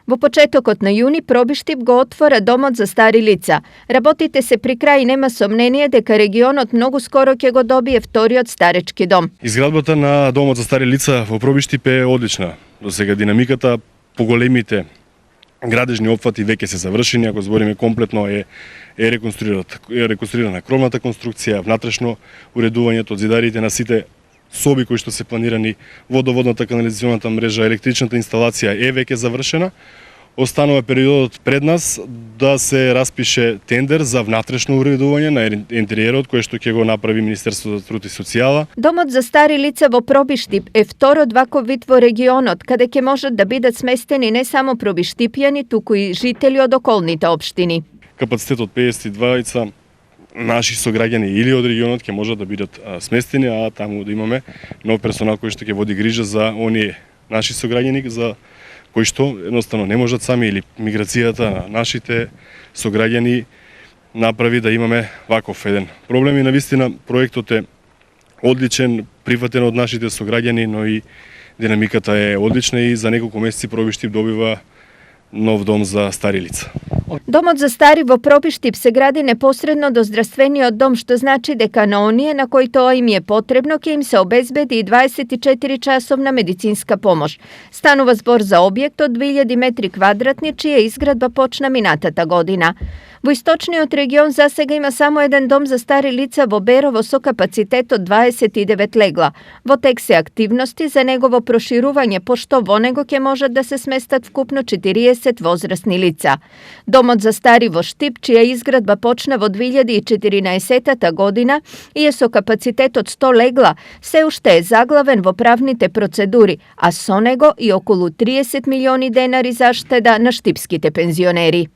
Во почетокот на јуни Пробиштип го отвора домот за стари лица. Работите се при крај и нема сомнение дека регионот многу скоро ќе го добие вториот старечки дом. Изградбата на домот за стари лица во Пробиштип е одлична. До сега динамиката по големите градежни опфати веќе се завршени, ако збориме комплетно е реконструирана кровната конструкција, внатрешно уредувањето од зидарите на сите соби кои што се планирани, водоводната канализационата мрежа, електричната инсталација е веќе завршена. Останува периодот пред нас да се распише тендер за внатрешно уредување на интериерот кој што ќе го направи Министерството за труд и социјала. Домот за стари лица во Пробиштип е второ ваков вид во регионот, каде ќе можат да бидат сместени не само пробиштипјани, туку и жители од околните општини. Капацитетот 52 лица наши сограѓани или од регионот ќе можат да бидат сместени, а таму да имаме нов персонал кој што ќе води грижа за оние наши сограѓани за кои што едноставно не можат сами или миграцијата на нашите сограѓани направи да имаме ваков еден проблем и навистина проектот е одличен, прифатен од нашите сограѓани, но и динамиката е одлична и за неколку месеци Пробиштип добива нов дом за стари лица. Домот за стари во Пробиштип се гради непосредно до здравствениот дом, што значи дека на оние на кои тоа им е потребно ќе им се обезбеди и 24 часовна медицинска помош. Станува збор за објект од 2000 метри квадратни, чија изградба почна минатата година. Во источниот регион засега има само еден дом за стари лица во Берово со капацитет од 29 легла. Во тек се активности за негово проширување, пошто во него ќе можат да се сместат вкупно 40 возрастни лица. Домот за стари во Штип, чија изградба почна во 2014 година и е со капацитет од 100 легла, се уште е заглавен во правните процедури, а со него и околу 30 милиони денари заштеда на штипските пензионери.